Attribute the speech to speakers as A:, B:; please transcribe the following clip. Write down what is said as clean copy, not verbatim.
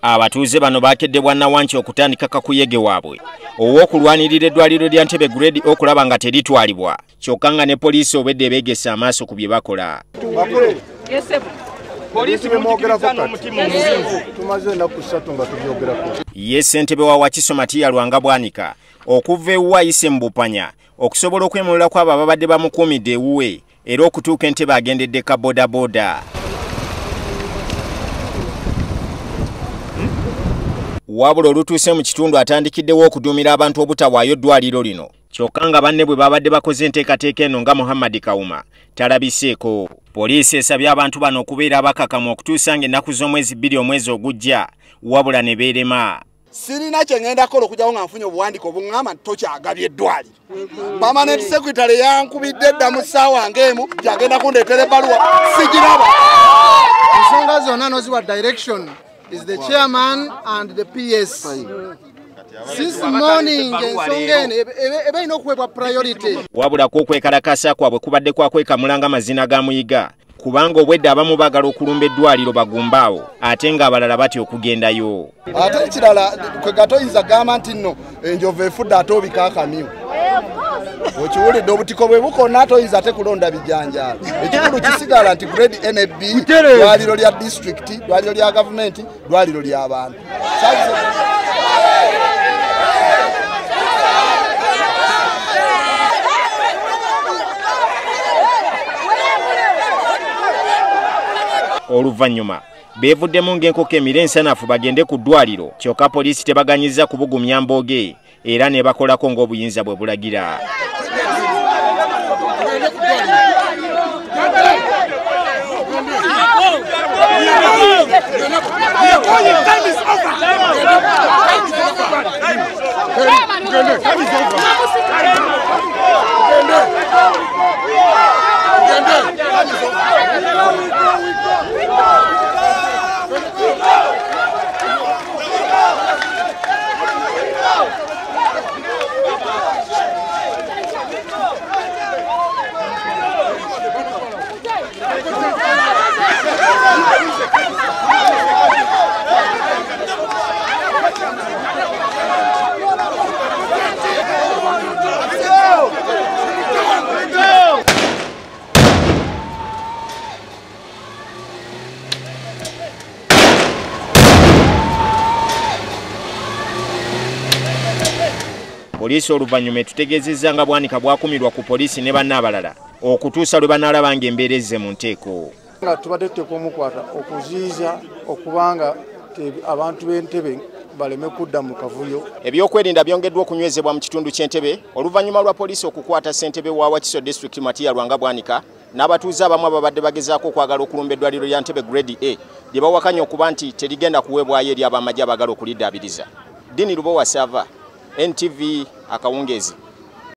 A: Abatuuze bano bakedde bwannawanki okutandika kakuyege waabwe ow'okulwanirira eddwaliro lya Ntebe Grade okulaba nga teritwalibwa kyokka nga ne poliisi obedde beegesa amaaso ku bye bakola. Ye ssentebe wa Wakiso Matiya Lwanga-Bwanika okuva ewuwe ayise mu Bupanya okusobola okwemulula kw'abo ababadde bamukuumidde ewuwe era okutuuka Entebbe agendedde ka bodaboda. Wabula olutuuse mu kitundu atandikiddewo okuduumira abantu obutawaayo ddwaliro lino kyokka nga banne bwe babadde bakoze enteekateeka eno nga Muhammad Kawuma talabiseeko. Poliisi esabye abantu bano okubeera abakakamu okutuusa ng'ennaku z'omwezi 2 omwezi ogujja wabula ne beerema.
B: Sirina kye ngenda kola okujjawo nga nfunye obuwandiiko obuŋŋamba nti tokyagabye eddwaliro. Permanent secretary yankubidde dda mu ssaawa ng'emu gyagenda kundeetera ebbaluwa sigiraba.
C: Ensonga zonna noziwa direction is the chairman and the PS. Since morning ensonga eno eba ina okuweebwa priority.
A: Wabula kw'okwekalakasa kwabwe kubadde kwakwekamulanga amazina ga Muyiga kubanga obwedde abamu baagala okulumba eddwaliro bagumbaawo ate ng'abalala batya okugendayo.
B: Ate ekirala kwe gatoyinza gamba nti nno enjovu efudde ate obikaakamyu. Okiwulidde obutiko bwe bukonna toyinza ate kulonda bijanjaalo. Ekikulu kisigala nti Grade NAB ddwaliro lya district, ddwaliro lya gavumenti, ddwaliro ly'abantu. Oluvannyuma beevuddemu ng'enkoko emira ensanafu bagende ku ddwaliro kyokka poliisi tebaganyiza kubugumya mbooge era ne bakolako ng'obuyinza bwe bulagira. Poliisi oluvannyuma etutegeezezza nga Bwanika bwakumirwa ku poliisi ne banne abalala okutuusa lwe banaalaba ng'embeera ezze mu nteeko.
C: Nga tubadde tuteekumukwata okuziyiza okubanga abantu b'Entebbe baleme kudda mu kavuyo.
A: Ebyokwerinda byongeddwa okunywezebwa mu kitundu ky'Entebbe oluvannyuma lwa poliisi okukwata ssentebe wa Wakiso District Matiya Lwanga-Bwanika n'abatuuze abamu ababadde bagezaako okwagala okulumba eddwaliro lya Ntebbe Grade A lye bawakanya okuba nti terigenda kuweebwayo eri ab'amagye abagala okuliddaabiriza. Dini Lubowa Sava, NTV Akawungezi.